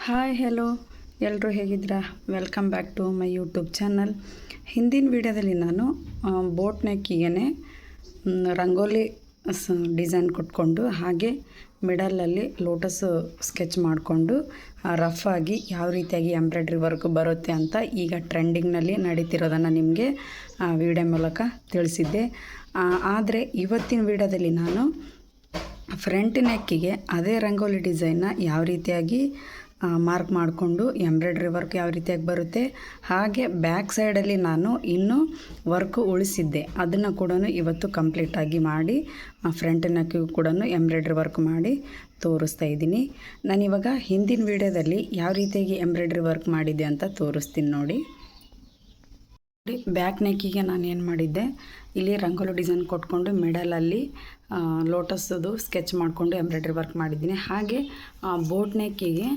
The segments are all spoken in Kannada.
ಹಾಯ್ ಹೆಲೋ ಎಲ್ಲರೂ ಹೇಗಿದ್ದೀರಾ? Welcome back to my YouTube channel. ಹಿಂದಿನ ವಿಡಿಯೋದಲ್ಲಿ ನಾನು ಬೋಟ್ ನೆಕ್ಕಿಗೆ ರಂಗೋಲಿ ಡಿಸೈನ್ ಕೊಟ್ಕೊಂಡು ಹಾಗೆ ಮಿಡಲಲ್ಲಿ ಲೋಟಸ್ ಸ್ಕೆಚ್ ಮಾಡಿಕೊಂಡು ರಫ್ ಆಗಿ ಯಾವ ರೀತಿಯಾಗಿ ಎಂಬ್ರಾಯ್ಡ್ರಿ ವರ್ಕ್ ಬರುತ್ತೆ ಅಂತ ಈಗ ಟ್ರೆಂಡಿಂಗ್ನಲ್ಲಿ ನಡೀತಿರೋದನ್ನು ನಿಮಗೆ ವಿಡಿಯೋ ಮೂಲಕ ತಿಳಿಸಿದ್ದೆ. ಆದರೆ ಇವತ್ತಿನ ವಿಡಿಯೋದಲ್ಲಿ ನಾನು ಫ್ರಂಟ್ ನೆಕ್ಕಿಗೆ ಅದೇ ರಂಗೋಲಿ ಡಿಸೈನ್ನ ಯಾವ ರೀತಿಯಾಗಿ ಮಾರ್ಕ್ ಮಾಡಿಕೊಂಡು ಎಂಬ್ರಾಯ್ಡ್ರಿ ವರ್ಕ್ ಯಾವ ರೀತಿಯಾಗಿ ಬರುತ್ತೆ, ಹಾಗೆ ಬ್ಯಾಕ್ ಸೈಡಲ್ಲಿ ನಾನು ಇನ್ನೂ ವರ್ಕು ಉಳಿಸಿದ್ದೆ, ಅದನ್ನು ಕೂಡ ಇವತ್ತು ಕಂಪ್ಲೀಟಾಗಿ ಮಾಡಿ ಫ್ರಂಟ್ ನೆಕ್ಕಿಗೂ ಕೂಡ ಎಂಬ್ರಾಯ್ಡ್ರಿ ವರ್ಕ್ ಮಾಡಿ ತೋರಿಸ್ತಾ ಇದ್ದೀನಿ. ನಾನಿವಾಗ ಹಿಂದಿನ ವಿಡಿಯೋದಲ್ಲಿ ಯಾವ ರೀತಿಯಾಗಿ ಎಂಬ್ರಾಯ್ಡ್ರಿ ವರ್ಕ್ ಮಾಡಿದ್ದೆ ಅಂತ ತೋರಿಸ್ತೀನಿ ನೋಡಿ. ಬ್ಯಾಕ್ ನೆಕ್ಕಿಗೆ ನಾನು ಏನು ಮಾಡಿದ್ದೆ, ಇಲ್ಲಿ ರಂಗೋಲಿ ಡಿಸೈನ್ ಕೊಟ್ಕೊಂಡು ಮಿಡಲಲ್ಲಿ ಲೋಟಸ್ದು ಸ್ಕೆಚ್ ಮಾಡಿಕೊಂಡು ಎಂಬ್ರಾಯ್ಡ್ರಿ ವರ್ಕ್ ಮಾಡಿದ್ದೀನಿ. ಹಾಗೆ ಬೋಟ್ ನೆಕ್ಕಿಗೆ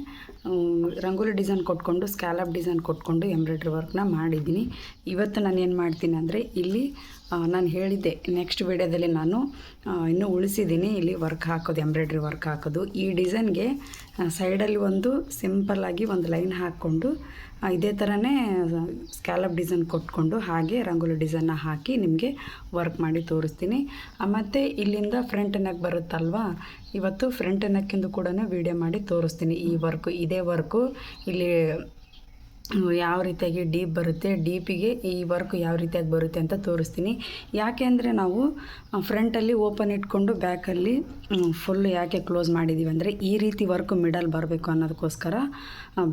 ರಂಗೋಲಿ ಡಿಸೈನ್ ಕೊಟ್ಕೊಂಡು ಸ್ಕ್ಯಾಲಪ್ ಡಿಸೈನ್ ಕೊಟ್ಕೊಂಡು ಎಂಬ್ರಾಯ್ಡ್ರಿ ವರ್ಕ್ನ ಮಾಡಿದ್ದೀನಿ. ಇವತ್ತು ನಾನು ಏನು ಮಾಡ್ತೀನಿ ಅಂದರೆ, ಇಲ್ಲಿ ನಾನು ಹೇಳಿದ್ದೆ ನೆಕ್ಸ್ಟ್ ವಿಡಿಯೋದಲ್ಲಿ ನಾನು ಇನ್ನೂ ಉಳಿಸಿದ್ದೀನಿ ಇಲ್ಲಿ ವರ್ಕ್ ಹಾಕೋದು, ಎಂಬ್ರಾಯ್ಡ್ರಿ ವರ್ಕ್ ಹಾಕೋದು. ಈ ಡಿಸೈನ್ಗೆ ಸೈಡಲ್ಲಿ ಒಂದು ಸಿಂಪಲ್ಲಾಗಿ ಒಂದು ಲೈನ್ ಹಾಕ್ಕೊಂಡು ಇದೇ ಥರನೇ ಸ್ಕ್ಯಾಲಪ್ ಡಿಸೈನ್ ಕೊಟ್ಕೊಂಡು ಹಾಗೆ ರಂಗೋಲಿ ಡಿಸೈನ್ನ ಹಾಕಿ ನಿಮಗೆ ವರ್ಕ್ ಮಾಡಿ ತೋರಿಸ್ತೀನಿ. ಮತ್ತು ಇಲ್ಲಿಂದ ಫ್ರಂಟ್ ನೆಕ್ ಬರುತ್ತಲ್ವ, ಇವತ್ತು ಫ್ರಂಟ್ ನೆಕ್ಕಿಂದು ಕೂಡ ವೀಡಿಯೋ ಮಾಡಿ ತೋರಿಸ್ತೀನಿ. ಈ ವರ್ಕು ಇದೇ ವರ್ಕು ಇಲ್ಲಿ ಯಾವ ರೀತಿಯಾಗಿ ಡೀಪ್ ಬರುತ್ತೆ, ಡೀಪಿಗೆ ಈ ವರ್ಕ್ ಯಾವ ರೀತಿಯಾಗಿ ಬರುತ್ತೆ ಅಂತ ತೋರಿಸ್ತೀನಿ. ಯಾಕೆ ಅಂದರೆ ನಾವು ಫ್ರಂಟಲ್ಲಿ ಓಪನ್ ಇಟ್ಕೊಂಡು ಬ್ಯಾಕಲ್ಲಿ ಫುಲ್ ಯಾಕೆ ಕ್ಲೋಸ್ ಮಾಡಿದ್ದೀವಿ ಅಂದರೆ, ಈ ರೀತಿ ವರ್ಕ್ ಮಿಡಲ್ ಬರಬೇಕು ಅನ್ನೋದಕ್ಕೋಸ್ಕರ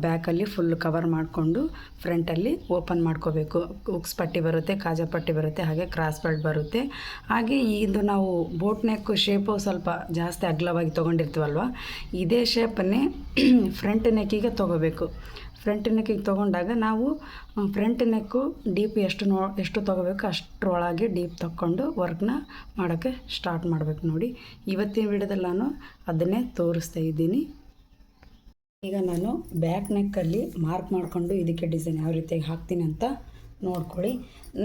ಬ್ಯಾಕಲ್ಲಿ ಫುಲ್ ಕವರ್ ಮಾಡಿಕೊಂಡು ಫ್ರಂಟಲ್ಲಿ ಓಪನ್ ಮಾಡ್ಕೋಬೇಕು. ಉಕ್ಸ್ ಪಟ್ಟಿ ಬರುತ್ತೆ, ಕಾಜಾ ಪಟ್ಟಿ ಬರುತ್ತೆ, ಹಾಗೆ ಕ್ರಾಸ್ ಬೆಲ್ಟ್ ಬರುತ್ತೆ. ಹಾಗೆ ಇದು ನಾವು ಬೋಟ್ ನೆಕ್ ಶೇಪು ಸ್ವಲ್ಪ ಜಾಸ್ತಿ ಅಗಲವಾಗಿ ತೊಗೊಂಡಿರ್ತೀವಲ್ವ, ಇದೇ ಶೇಪನ್ನೇ ಫ್ರಂಟ್ ನೆಕ್ಕಿಗೆ ತೊಗೋಬೇಕು. ಫ್ರಂಟ್ ನೆಕ್ಕಿಗೆ ತೊಗೊಂಡಾಗ ನಾವು ಫ್ರಂಟ್ ನೆಕ್ಕು ಡೀಪ್ ಎಷ್ಟು ತೊಗೋಬೇಕು ಅಷ್ಟರೊಳಗೆ ಡೀಪ್ ತೊಗೊಂಡು ವರ್ಕ್ನ ಮಾಡೋಕ್ಕೆ ಸ್ಟಾರ್ಟ್ ಮಾಡಬೇಕು ನೋಡಿ. ಇವತ್ತಿನ ವಿಡಿಯೋದಲ್ಲಿ ನಾನು ಅದನ್ನೇ ತೋರಿಸ್ತಾ ಇದ್ದೀನಿ. ಈಗ ನಾನು ಬ್ಯಾಕ್ ನೆಕ್ಕಲ್ಲಿ ಮಾರ್ಕ್ ಮಾಡಿಕೊಂಡು ಇದಕ್ಕೆ ಡಿಸೈನ್ ಯಾವ ರೀತಿಯಾಗಿ ಹಾಕ್ತೀನಿ ಅಂತ ನೋಡ್ಕೊಳ್ಳಿ.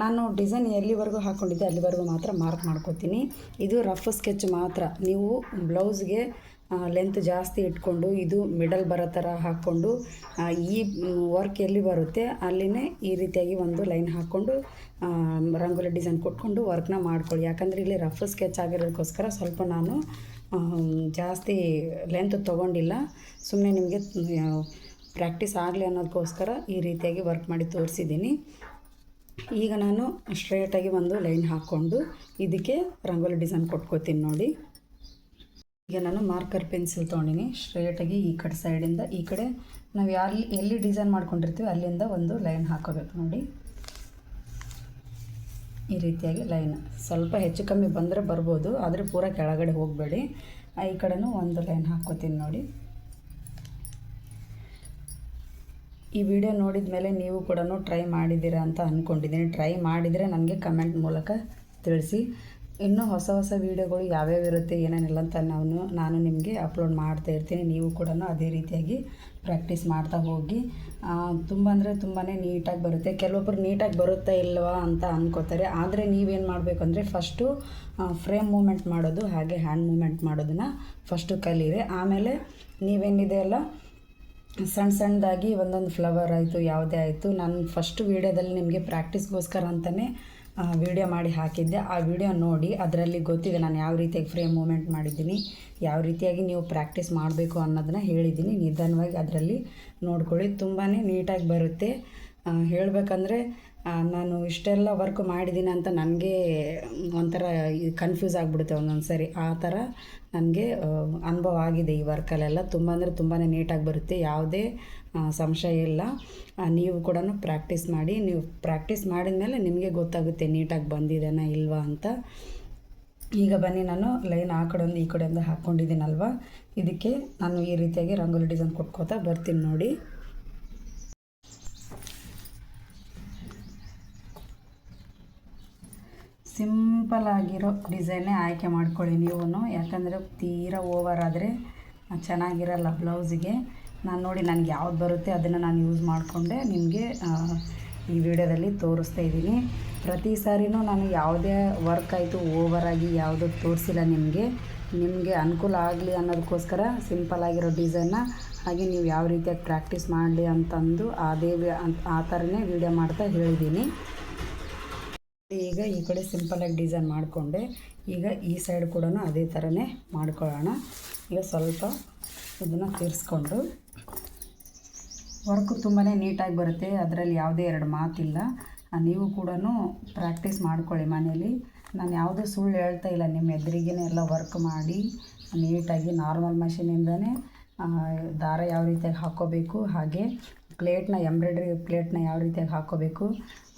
ನಾನು ಡಿಸೈನ್ ಎಲ್ಲಿವರೆಗೂ ಹಾಕ್ಕೊಂಡಿದ್ದೆ ಅಲ್ಲಿವರೆಗೂ ಮಾತ್ರ ಮಾರ್ಕ್ ಮಾಡ್ಕೋತೀನಿ. ಇದು ರಫ್ ಸ್ಕೆಚ್ ಮಾತ್ರ. ನೀವು ಬ್ಲೌಸ್ಗೆ ಲೆಂತ್ ಜಾಸ್ತಿ ಇಟ್ಕೊಂಡು ಇದು ಮಿಡಲ್ ಬರೋ ಥರ ಹಾಕ್ಕೊಂಡು ಈ ವರ್ಕ್ ಎಲ್ಲಿ ಬರುತ್ತೆ ಅಲ್ಲಿನೇ ಈ ರೀತಿಯಾಗಿ ಒಂದು ಲೈನ್ ಹಾಕ್ಕೊಂಡು ರಂಗೋಲಿ ಡಿಸೈನ್ ಕೊಟ್ಕೊಂಡು ವರ್ಕ್ನ ಮಾಡ್ಕೊಳ್ಳಿ. ಯಾಕಂದರೆ ಇಲ್ಲಿ ರಫ್ ಸ್ಕೆಚ್ ಆಗಿರೋದಕ್ಕೋಸ್ಕರ ಸ್ವಲ್ಪ ನಾನು ಜಾಸ್ತಿ ಲೆಂತ್ ತೊಗೊಂಡಿಲ್ಲ, ಸುಮ್ಮನೆ ನಿಮಗೆ ಪ್ರಾಕ್ಟೀಸ್ ಆಗಲಿ ಅನ್ನೋದಕ್ಕೋಸ್ಕರ ಈ ರೀತಿಯಾಗಿ ವರ್ಕ್ ಮಾಡಿ ತೋರಿಸಿದ್ದೀನಿ. ಈಗ ನಾನು ಸ್ಟ್ರೇಟಾಗಿ ಒಂದು ಲೈನ್ ಹಾಕ್ಕೊಂಡು ಇದಕ್ಕೆ ರಂಗೋಲಿ ಡಿಸೈನ್ ಕೊಟ್ಕೋತೀನಿ ನೋಡಿ. ಈಗ ನಾನು ಮಾರ್ಕರ್ ಪೆನ್ಸಿಲ್ ತೊಗೊಂಡಿನಿ. ಸ್ಟ್ರೇಟಾಗಿ ಈ ಕಡೆ ಸೈಡಿಂದ ಈ ಕಡೆ ನಾವು ಎಲ್ಲಿ ಡಿಸೈನ್ ಮಾಡ್ಕೊಂಡಿರ್ತೀವಿ ಅಲ್ಲಿಂದ ಒಂದು ಲೈನ್ ಹಾಕೋಬೇಕು ನೋಡಿ. ಈ ರೀತಿಯಾಗಿ ಲೈನ್ ಸ್ವಲ್ಪ ಹೆಚ್ಚು ಕಮ್ಮಿ ಬಂದರೆ ಬರ್ಬೋದು, ಆದರೆ ಪೂರ ಕೆಳಗಡೆ ಹೋಗಬೇಡಿ. ಈ ಕಡೆನೂ ಒಂದು ಲೈನ್ ಹಾಕ್ಕೋತೀನಿ ನೋಡಿ. ಈ ವಿಡಿಯೋ ನೋಡಿದ ಮೇಲೆ ನೀವು ಕೂಡ ಟ್ರೈ ಮಾಡಿದ್ದೀರಾ ಅಂತ ಅಂದ್ಕೊಂಡಿದ್ದೀನಿ. ಟ್ರೈ ಮಾಡಿದರೆ ನನಗೆ ಕಮೆಂಟ್ ಮೂಲಕ ತಿಳಿಸಿ. ಇನ್ನೂ ಹೊಸ ಹೊಸ ವೀಡಿಯೋಗಳು ಯಾವ್ಯಾವ ಇರುತ್ತೆ ಏನೇನಿಲ್ಲ ಅಂತ ನಾನು ನಿಮಗೆ ಅಪ್ಲೋಡ್ ಮಾಡ್ತಾ ಇರ್ತೀನಿ. ನೀವು ಕೂಡ ಅದೇ ರೀತಿಯಾಗಿ ಪ್ರಾಕ್ಟೀಸ್ ಮಾಡ್ತಾ ಹೋಗಿ. ತುಂಬ ಅಂದರೆ ತುಂಬಾ ನೀಟಾಗಿ ಬರುತ್ತೆ. ಕೆಲವೊಬ್ಬರು ನೀಟಾಗಿ ಬರುತ್ತಾ ಇಲ್ವಾ ಅಂತ ಅಂದ್ಕೋತಾರೆ. ಆದರೆ ನೀವೇನು ಮಾಡಬೇಕು ಅಂದರೆ, ಫಸ್ಟು ಫ್ರೇಮ್ ಮೂಮೆಂಟ್ ಮಾಡೋದು ಹಾಗೆ ಹ್ಯಾಂಡ್ ಮೂಮೆಂಟ್ ಮಾಡೋದನ್ನು ಫಸ್ಟು ಕಲೀರಿ. ಆಮೇಲೆ ನೀವೇನಿದೆ ಅಲ್ಲ ಸಣ್ಣದಾಗಿ ಒಂದೊಂದು ಫ್ಲವರ್ ಆಯಿತು ಯಾವುದೇ ಆಯಿತು, ನಾನು ಫಸ್ಟ್ ವೀಡಿಯೋದಲ್ಲಿ ನಿಮಗೆ ಪ್ರಾಕ್ಟೀಸ್ಗೋಸ್ಕರ ಅಂತಲೇ ವಿಡಿಯೋ ಮಾಡಿ ಹಾಕಿದ್ದೆ. ಆ ವಿಡಿಯೋ ನೋಡಿ ಅದರಲ್ಲಿ ಗೊತ್ತಿದೆ ನಾನು ಯಾವ ರೀತಿಯಾಗಿ ಫ್ರೇಮ್ ಮೂಮೆಂಟ್ ಮಾಡಿದ್ದೀನಿ, ಯಾವ ರೀತಿಯಾಗಿ ನೀವು ಪ್ರಾಕ್ಟೀಸ್ ಮಾಡಬೇಕು ಅನ್ನೋದನ್ನ ಹೇಳಿದ್ದೀನಿ. ನಿಧಾನವಾಗಿ ಅದರಲ್ಲಿ ನೋಡ್ಕೊಳ್ಳಿ, ತುಂಬಾ ನೀಟಾಗಿ ಬರುತ್ತೆ. ಹೇಳಬೇಕಂದ್ರೆ ನಾನು ಇಷ್ಟೆಲ್ಲ ವರ್ಕ್ ಮಾಡಿದ್ದೀನಿ ಅಂತ ನನಗೆ ಒಂಥರ ಕನ್ಫ್ಯೂಸ್ ಆಗಿಬಿಡುತ್ತೆ ಒಂದೊಂದು ಸರಿ. ಆ ಥರ ನನಗೆ ಅನುಭವ ಆಗಿದೆ ಈ ವರ್ಕಲ್ಲೆಲ್ಲ. ತುಂಬ ಅಂದರೆ ತುಂಬಾ ನೀಟಾಗಿ ಬರುತ್ತೆ, ಯಾವುದೇ ಸಂಶಯ ಇಲ್ಲ. ನೀವು ಕೂಡ ಪ್ರಾಕ್ಟೀಸ್ ಮಾಡಿ. ನೀವು ಪ್ರಾಕ್ಟೀಸ್ ಮಾಡಿದ ಮೇಲೆ ನಿಮಗೆ ಗೊತ್ತಾಗುತ್ತೆ ನೀಟಾಗಿ ಬಂದಿದೆನಾ ಇಲ್ವಾ ಅಂತ. ಈಗ ಬನ್ನಿ, ನಾನು ಲೈನ್ ಆ ಕಡೆಯಿಂದ ಈ ಕಡೆಯಿಂದ ಹಾಕ್ಕೊಂಡಿದ್ದೀನಲ್ವ, ಇದಕ್ಕೆ ನಾನು ಈ ರೀತಿಯಾಗಿ ರಂಗೋಲಿ ಡಿಸೈನ್ ಕೊಟ್ಕೋತಾ ಬರ್ತೀನಿ ನೋಡಿ. ಸಿಂಪಲ್ ಆಗಿರೋ ಡಿಸೈನೇ ಆಯ್ಕೆ ಮಾಡ್ಕೊಳ್ಳಿ ನೀವು, ಯಾಕಂದರೆ ತೀರಾ ಓವರ್ ಆದರೆ ಚೆನ್ನಾಗಿರಲ್ಲ ಬ್ಲೌಸಿಗೆ. ನಾನು ನೋಡಿ ನನಗೆ ಯಾವ್ದು ಬರುತ್ತೆ ಅದನ್ನು ನಾನು ಯೂಸ್ ಮಾಡಿಕೊಂಡೆ ನಿಮಗೆ ಈ ವಿಡಿಯೋದಲ್ಲಿ ತೋರಿಸ್ತಾ ಇದ್ದೀನಿ. ಪ್ರತಿ ಸಾರಿನೂ ನಾನು ಯಾವುದೇ ವರ್ಕ್ ಆಯಿತು ಓವರಾಗಿ ಯಾವುದೂ ತೋರಿಸಿಲ್ಲ ನಿಮಗೆ ಅನುಕೂಲ ಆಗಲಿ ಅನ್ನೋದಕ್ಕೋಸ್ಕರ ಸಿಂಪಲ್ ಆಗಿರೋ ಡಿಸೈನ್ನ ಹಾಗೆ ನೀವು ಯಾವ ರೀತಿಯಾಗಿ ಪ್ರಾಕ್ಟೀಸ್ ಮಾಡಲಿ ಅಂತಂದು ಆ ಥರನೇ ವೀಡಿಯೋ ಮಾಡ್ತಾ ಹೇಳಿದ್ದೀನಿ. ಈಗ ಈ ಕಡೆ ಸಿಂಪಲಾಗಿ ಡಿಸೈನ್ ಮಾಡಿಕೊಂಡೆ. ಈಗ ಈ ಸೈಡ್ ಕೂಡ ಅದೇ ಥರನೇ ಮಾಡ್ಕೊಳ್ಳೋಣ. ಈಗ ಸ್ವಲ್ಪ ಇದನ್ನು ತಿರ್ಸ್ಕೊಂಡು ವರ್ಕು ತುಂಬಾ ನೀಟಾಗಿ ಬರುತ್ತೆ, ಅದರಲ್ಲಿ ಯಾವುದೇ ಎರಡು ಮಾತಿಲ್ಲ. ನೀವು ಕೂಡ ಪ್ರಾಕ್ಟೀಸ್ ಮಾಡ್ಕೊಳ್ಳಿ ಮನೇಲಿ. ನಾನು ಯಾವುದೂ ಸುಳ್ಳು ಹೇಳ್ತಾ ಇಲ್ಲ, ನಿಮ್ಮ ಎದುರಿಗೇ ಎಲ್ಲ ವರ್ಕ್ ಮಾಡಿ ನೀಟಾಗಿ ನಾರ್ಮಲ್ ಮಷೀನಿಂದನೇ ದಾರ ಯಾವ ರೀತಿಯಾಗಿ ಹಾಕ್ಕೋಬೇಕು, ಹಾಗೆ ಪ್ಲೇಟ್ನ ಎಂಬ್ರಾಯ್ಡ್ರಿ ಪ್ಲೇಟ್ನ ಯಾವ ರೀತಿಯಾಗಿ ಹಾಕ್ಕೋಬೇಕು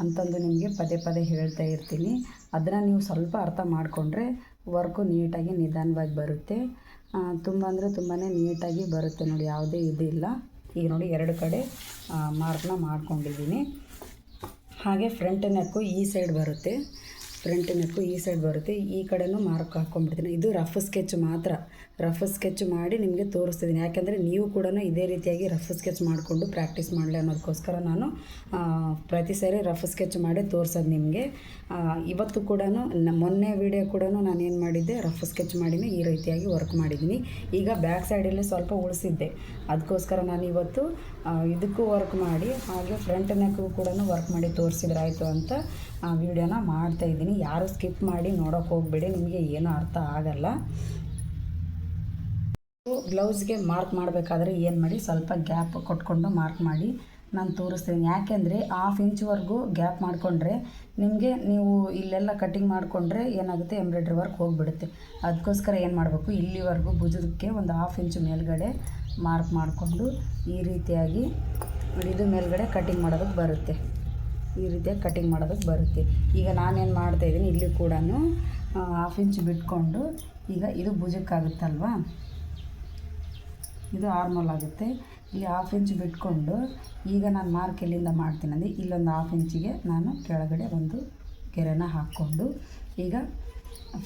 ಅಂತಂದು ನಿಮಗೆ ಪದೇ ಪದೇ ಹೇಳ್ತಾ ಇರ್ತೀನಿ. ಅದನ್ನು ನೀವು ಸ್ವಲ್ಪ ಅರ್ಥ ಮಾಡಿಕೊಂಡ್ರೆ ವರ್ಕು ನೀಟಾಗಿ ನಿಧಾನವಾಗಿ ಬರುತ್ತೆ. ತುಂಬ ಅಂದರೆ ತುಂಬಾ ನೀಟಾಗಿ ಬರುತ್ತೆ ನೋಡಿ, ಯಾವುದೇ ಇದಿಲ್ಲ. ಈಗ ನೋಡಿ 2 ಕಡೆ ಮಾರ್ಕ್ನ ಮಾಡ್ಕೊಂಡಿದ್ದೀನಿ. ಹಾಗೆ ಫ್ರಂಟ್ ನೆಕ್ಕು ಈ ಸೈಡ್ ಬರುತ್ತೆ, ಈ ಕಡೆನೂ ಮಾರ್ಕ್ ಹಾಕ್ಕೊಂಡ್ಬಿಡ್ತೀನಿ. ಇದು ರಫ್ ಸ್ಕೆಚ್ ಮಾತ್ರ, ರಫ್ ಸ್ಕೆಚ್ ಮಾಡಿ ನಿಮಗೆ ತೋರಿಸ್ತಿದ್ದೀನಿ. ಯಾಕೆಂದರೆ ನೀವು ಕೂಡ ಇದೇ ರೀತಿಯಾಗಿ ರಫ್ ಸ್ಕೆಚ್ ಮಾಡಿಕೊಂಡು ಪ್ರಾಕ್ಟೀಸ್ ಮಾಡಲಿ ಅನ್ನೋದಕ್ಕೋಸ್ಕರ ನಾನು ಪ್ರತಿ ಸಾರಿ ರಫ್ ಸ್ಕೆಚ್ ಮಾಡಿ ತೋರಿಸೋದು ನಿಮಗೆ. ಇವತ್ತು ಕೂಡ ಮೊನ್ನೆ ವೀಡಿಯೋ ಕೂಡ ನಾನು ಏನು ಮಾಡಿದ್ದೆ, ರಫ್ ಸ್ಕೆಚ್ ಮಾಡಿನೇ ಈ ರೀತಿಯಾಗಿ ವರ್ಕ್ ಮಾಡಿದ್ದೀನಿ. ಈಗ ಬ್ಯಾಕ್ ಸೈಡಲ್ಲಿ ಸ್ವಲ್ಪ ಉಳಿಸಿದ್ದೆ, ಅದಕ್ಕೋಸ್ಕರ ನಾನು ಇವತ್ತು ಇದಕ್ಕೂ ವರ್ಕ್ ಮಾಡಿ ಹಾಗೆ ಫ್ರಂಟ್ ನೆಕ್ಗೂ ಕೂಡ ವರ್ಕ್ ಮಾಡಿ ತೋರಿಸಿದ್ರಾಯ್ತು ಅಂತ ವೀಡಿಯೋನ ಮಾಡ್ತಾಯಿದ್ದೀನಿ. ಯಾರು ಸ್ಕಿಪ್ ಮಾಡಿ ನೋಡೋಕೆ ಹೋಗಬೇಡಿ, ನಿಮಗೆ ಏನೂ ಅರ್ಥ ಆಗಲ್ಲ. ಬ್ಲೌಸ್ಗೆ ಮಾರ್ಕ್ ಮಾಡಬೇಕಾದ್ರೆ ಏನು ಮಾಡಿ, ಸ್ವಲ್ಪ ಗ್ಯಾಪ್ ಕೊಟ್ಕೊಂಡು ಮಾರ್ಕ್ ಮಾಡಿ ನಾನು ತೋರಿಸ್ತೀನಿ. ಯಾಕೆಂದರೆ 1/2 ಇಂಚ್ವರೆಗೂ ಗ್ಯಾಪ್ ಮಾಡಿಕೊಂಡ್ರೆ ನಿಮಗೆ, ನೀವು ಇಲ್ಲೆಲ್ಲ ಕಟ್ಟಿಂಗ್ ಮಾಡಿಕೊಂಡ್ರೆ ಏನಾಗುತ್ತೆ, ಎಂಬ್ರಾಯ್ಡ್ರಿ ವರ್ಕ್ ಹೋಗಿಬಿಡುತ್ತೆ. ಅದಕ್ಕೋಸ್ಕರ ಏನು ಮಾಡಬೇಕು, ಇಲ್ಲಿವರೆಗೂ ಭುಜಕ್ಕೆ ಒಂದು 1/2 ಇಂಚು ಮೇಲ್ಗಡೆ ಮಾರ್ಕ್ ಮಾಡಿಕೊಂಡು ಈ ರೀತಿಯಾಗಿ ಇದು ಮೇಲ್ಗಡೆ ಕಟ್ಟಿಂಗ್ ಮಾಡೋದಕ್ಕೆ ಬರುತ್ತೆ, ಈ ರೀತಿಯಾಗಿ ಕಟ್ಟಿಂಗ್ ಮಾಡೋದಕ್ಕೆ ಬರುತ್ತೆ. ಈಗ ನಾನೇನು ಮಾಡ್ತಾಯಿದ್ದೀನಿ, ಇಲ್ಲಿ ಕೂಡ 1/2 ಇಂಚ್ ಬಿಟ್ಕೊಂಡು, ಈಗ ಇದು ಭುಜಕ್ಕಾಗುತ್ತಲ್ವ, ಇದು ಆರ್ಮೋಲ್ ಆಗುತ್ತೆ. ಇಲ್ಲಿ 1/2 ಇಂಚ್ ಬಿಟ್ಕೊಂಡು ಈಗ ನಾನು ಮಾರ್ಕ್ ಎಲ್ಲಿಂದ ಮಾಡ್ತೀನಿ ಅಂದರೆ, ಇಲ್ಲೊಂದು 1/2 ಇಂಚಿಗೆ ನಾನು ಕೆಳಗಡೆ ಒಂದು ಗೆರೆನ ಹಾಕ್ಕೊಂಡು, ಈಗ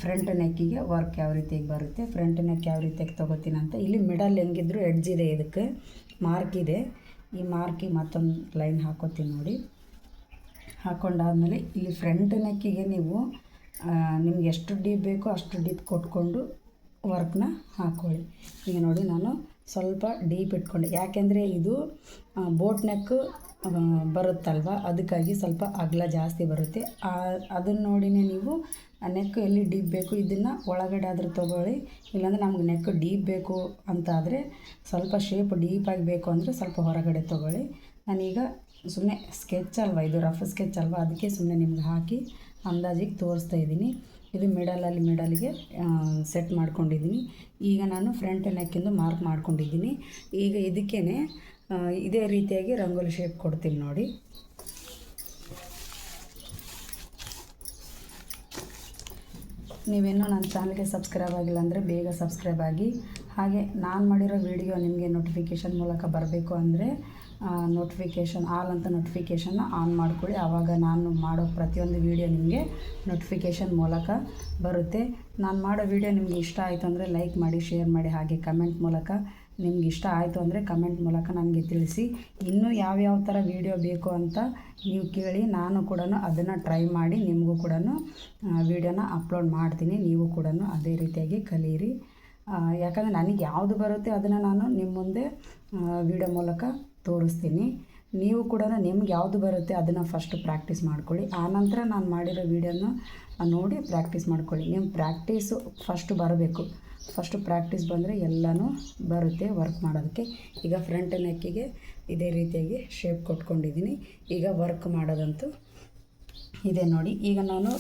ಫ್ರಂಟ್ ನೆಕ್ಕಿಗೆ ವರ್ಕ್ ಯಾವ ರೀತಿಯಾಗಿ ಬರುತ್ತೆ, ಫ್ರಂಟ್ ನೆಕ್ ಯಾವ ರೀತಿಯಾಗಿ ತೊಗೋತೀನಿ ಅಂತ. ಇಲ್ಲಿ ಮಿಡಲ್ ಹೆಂಗಿದ್ರು ಎಡ್ಜ್ ಇದೆ, ಇದಕ್ಕೆ ಮಾರ್ಕ್ ಇದೆ. ಈ ಮಾರ್ಕಿಗೆ ಮತ್ತೊಂದು ಲೈನ್ ಹಾಕೋತೀನಿ ನೋಡಿ. ಹಾಕ್ಕೊಂಡಾದ್ಮೇಲೆ ಇಲ್ಲಿ ಫ್ರಂಟ್ ನೆಕ್ಕಿಗೆ ನೀವು ನಿಮ್ಗೆ ಎಷ್ಟು ಡೀಪ್ ಬೇಕೋ ಅಷ್ಟು ಡೀಪ್ ಕೊಟ್ಕೊಂಡು ವರ್ಕ್ನ ಹಾಕ್ಕೊಳ್ಳಿ. ಈಗ ನೋಡಿ ನಾನು ಸ್ವಲ್ಪ ಡೀಪ್ ಇಟ್ಕೊಂಡೆ, ಯಾಕೆಂದರೆ ಇದು ಬೋಟ್ ನೆಕ್ ಬರುತ್ತಲ್ವ, ಅದಕ್ಕಾಗಿ ಸ್ವಲ್ಪ ಅಗಲ ಜಾಸ್ತಿ ಬರುತ್ತೆ. ಅದನ್ನು ನೋಡಿನೇ ನೀವು ನೆಕ್ ಎಲ್ಲಿ ಡೀಪ್ ಬೇಕು ಇದನ್ನು ಒಳಗಡೆ ಆದರೂ ತೊಗೊಳ್ಳಿ. ಇಲ್ಲಾಂದರೆ ನಮ್ಗೆ ನೆಕ್ ಡೀಪ್ ಬೇಕು ಅಂತ ಆದರೆ, ಸ್ವಲ್ಪ ಶೇಪ್ ಡೀಪಾಗಿ ಬೇಕು ಅಂದರೆ ಸ್ವಲ್ಪ ಹೊರಗಡೆ ತೊಗೊಳ್ಳಿ. ನಾನೀಗ ಸುಮ್ಮನೆ ಸ್ಕೆಚ್ ಅಲ್ವ, ಇದು ರಫ್ ಸ್ಕೆಚ್ ಅಲ್ವ, ಅದಕ್ಕೆ ಸುಮ್ಮನೆ ನಿಮ್ಗೆ ಹಾಕಿ ಅಂದಾಜಿಗೆ ತೋರಿಸ್ತಾ ಇದ್ದೀನಿ. ಇದು ಮಿಡಲ್ಗೆ ಸೆಟ್ ಮಾಡ್ಕೊಂಡಿದ್ದೀನಿ. ಈಗ ನಾನು ಫ್ರಂಟ್ ನೆಕ್ಕಿಂದು ಮಾರ್ಕ್ ಮಾಡ್ಕೊಂಡಿದ್ದೀನಿ. ಈಗ ಇದಕ್ಕೇ ಇದೇ ರೀತಿಯಾಗಿ ರಂಗೋಲಿ ಶೇಪ್ ಕೊಡ್ತೀನಿ ನೋಡಿ. ನೀವೇನೋ ನನ್ನ ಚಾನಲ್ಗೆ ಸಬ್ಸ್ಕ್ರೈಬ್ ಆಗಿಲ್ಲ ಅಂದರೆ ಬೇಗ ಸಬ್ಸ್ಕ್ರೈಬ್ ಆಗಿ. ಹಾಗೆ ನಾನು ಮಾಡಿರೋ ವಿಡಿಯೋ ನಿಮಗೆ ನೋಟಿಫಿಕೇಷನ್ ಮೂಲಕ ಬರಬೇಕು ಅಂದರೆ ಆಲ್ ಅಂತ ನೋಟಿಫಿಕೇಷನ್ನ ಆನ್ ಮಾಡ್ಕೊಳ್ಳಿ. ಆವಾಗ ನಾನು ಮಾಡೋ ಪ್ರತಿಯೊಂದು ವೀಡಿಯೋ ನಿಮಗೆ ನೋಟಿಫಿಕೇಷನ್ ಮೂಲಕ ಬರುತ್ತೆ. ನಾನು ಮಾಡೋ ವಿಡಿಯೋ ನಿಮಗೆ ಇಷ್ಟ ಆಯಿತು ಅಂದರೆ ಲೈಕ್ ಮಾಡಿ, ಶೇರ್ ಮಾಡಿ. ಹಾಗೆ ಕಮೆಂಟ್ ಮೂಲಕ ನಿಮ್ಗೆ ಇಷ್ಟ ಆಯಿತು ಅಂದರೆ ಕಮೆಂಟ್ ಮೂಲಕ ನನಗೆ ತಿಳಿಸಿ. ಇನ್ನೂ ಯಾವ್ಯಾವ ಥರ ವೀಡಿಯೋ ಬೇಕು ಅಂತ ನೀವು ಕೇಳಿ, ನಾನು ಕೂಡ ಅದನ್ನು ಟ್ರೈ ಮಾಡಿ ನಿಮಗೂ ಕೂಡ ವೀಡಿಯೋನ ಅಪ್ಲೋಡ್ ಮಾಡ್ತೀನಿ. ನೀವು ಕೂಡ ಅದೇ ರೀತಿಯಾಗಿ ಕಲೀರಿ. ಯಾಕಂದರೆ ನನಗೆ ಯಾವುದು ಬರುತ್ತೆ ಅದನ್ನು ನಾನು ನಿಮ್ಮ ಮುಂದೆ ವೀಡಿಯೋ ಮೂಲಕ ತೋರಿಸ್ತೀನಿ. ನೀವು ಕೂಡ ನಿಮ್ಗೆ ಯಾವುದು ಬರುತ್ತೆ ಅದನ್ನು ಫಸ್ಟ್ ಪ್ರಾಕ್ಟೀಸ್ ಮಾಡ್ಕೊಳ್ಳಿ. ಆನಂತರ ನಾನು ಮಾಡಿರೋ ವೀಡಿಯೋನ ನೋಡಿ ಪ್ರಾಕ್ಟೀಸ್ ಮಾಡ್ಕೊಳ್ಳಿ. ನಿಮ್ಮ ಪ್ರಾಕ್ಟೀಸು ಫಸ್ಟು ಬರಬೇಕು. ಫಸ್ಟು ಪ್ರಾಕ್ಟೀಸ್ ಬಂದರೆ ಎಲ್ಲನೂ ಬರುತ್ತೆ ವರ್ಕ್ ಮಾಡೋದಕ್ಕೆ. ಈಗ ಫ್ರಂಟ್ ನೆಕ್ಕಿಗೆ ಇದೇ ರೀತಿಯಾಗಿ ಶೇಪ್ ಕೊಟ್ಕೊಂಡಿದ್ದೀನಿ. ಈಗ ವರ್ಕ್ ಮಾಡೋದಂತೂ ಇದೆ ನೋಡಿ. ಈಗ ನಾನು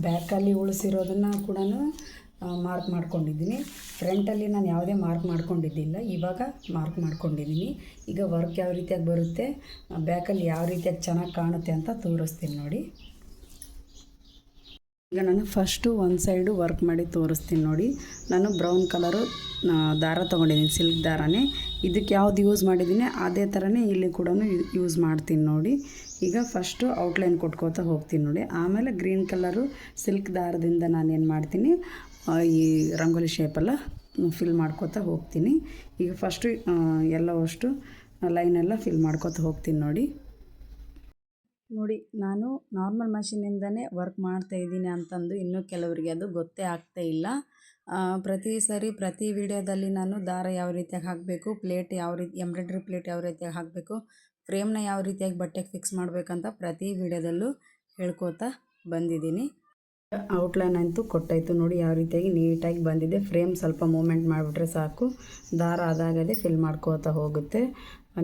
ಬ್ಯಾಕಲ್ಲಿ ಉಳಿಸಿರೋದನ್ನು ಕೂಡ ಮಾರ್ಕ್ ಮಾಡ್ಕೊಂಡಿದ್ದೀನಿ. ಫ್ರಂಟಲ್ಲಿ ನಾನು ಯಾವುದೇ ಮಾರ್ಕ್ ಮಾಡ್ಕೊಂಡಿದ್ದಿಲ್ಲ, ಇವಾಗ ಮಾರ್ಕ್ ಮಾಡ್ಕೊಂಡಿದ್ದೀನಿ. ಈಗ ವರ್ಕ್ ಯಾವ ರೀತಿಯಾಗಿ ಬರುತ್ತೆ, ಬ್ಯಾಕಲ್ಲಿ ಯಾವ ರೀತಿಯಾಗಿ ಚೆನ್ನಾಗಿ ಕಾಣುತ್ತೆ ಅಂತ ತೋರಿಸ್ತೀನಿ ನೋಡಿ. ಈಗ ನಾನು ಫಸ್ಟು ಒಂದು ಸೈಡು ವರ್ಕ್ ಮಾಡಿ ತೋರಿಸ್ತೀನಿ ನೋಡಿ. ನಾನು ಬ್ರೌನ್ ಕಲರು ದಾರ ತೊಗೊಂಡಿದ್ದೀನಿ, ಸಿಲ್ಕ್ ದಾರನೇ. ಇದಕ್ಕೆ ಯಾವ್ದು ಯೂಸ್ ಮಾಡಿದ್ದೀನಿ ಅದೇ ಥರನೇ ಇಲ್ಲಿ ಕೂಡ ಯೂಸ್ ಮಾಡ್ತೀನಿ ನೋಡಿ. ಈಗ ಫಸ್ಟು ಔಟ್ಲೈನ್ ಕೊಟ್ಕೋತಾ ಹೋಗ್ತೀನಿ ನೋಡಿ. ಆಮೇಲೆ ಗ್ರೀನ್ ಕಲರು ಸಿಲ್ಕ್ ದಾರದಿಂದ ನಾನೇನು ಮಾಡ್ತೀನಿ, ಈ ರಂಗೋಲಿ ಶೇಪೆಲ್ಲ ಫಿಲ್ ಮಾಡ್ಕೋತಾ ಹೋಗ್ತೀನಿ. ಈಗ ಫಸ್ಟು ಅಷ್ಟು ಲೈನೆಲ್ಲ ಫಿಲ್ ಮಾಡ್ಕೋತಾ ಹೋಗ್ತೀನಿ ನೋಡಿ. ನಾನು ನಾರ್ಮಲ್ ಮಷೀನಿಂದನೇ ವರ್ಕ್ ಮಾಡ್ತಾಯಿದ್ದೀನಿ ಅಂತಂದು ಇನ್ನೂ ಕೆಲವರಿಗೆ ಅದು ಗೊತ್ತೇ ಆಗ್ತಾ ಇಲ್ಲ. ಪ್ರತಿ ಸರಿ ಪ್ರತಿ ವಿಡಿಯೋದಲ್ಲಿ ನಾನು ದಾರ ಯಾವ ರೀತಿಯಾಗಿ ಹಾಕಬೇಕು, ಪ್ಲೇಟ್ ಯಾವ ರೀತಿ ಎಂಬ್ರಾಯ್ಡ್ರಿ ಪ್ಲೇಟ್ ಯಾವ ರೀತಿಯಾಗಿ ಹಾಕಬೇಕು, ಫ್ರೇಮ್ನ ಯಾವ ರೀತಿಯಾಗಿ ಬಟ್ಟೆಗೆ ಫಿಕ್ಸ್ ಮಾಡಬೇಕಂತ ಪ್ರತಿ ವಿಡಿಯೋದಲ್ಲೂ ಹೇಳ್ಕೋತಾ ಬಂದಿದ್ದೀನಿ. ಔಟ್ಲೈನ್ ಅಂತೂ ಕೊಟ್ಟಾಯಿತು ನೋಡಿ, ಯಾವ ರೀತಿಯಾಗಿ ನೀಟಾಗಿ ಬಂದಿದೆ. ಫ್ರೇಮ್ ಸ್ವಲ್ಪ ಮೂಮೆಂಟ್ ಮಾಡಿಬಿಟ್ರೆ ಸಾಕು, ದಾರ ಅದಾಗದೇ ಫಿಲ್ ಮಾಡ್ಕೋತಾ ಹೋಗುತ್ತೆ.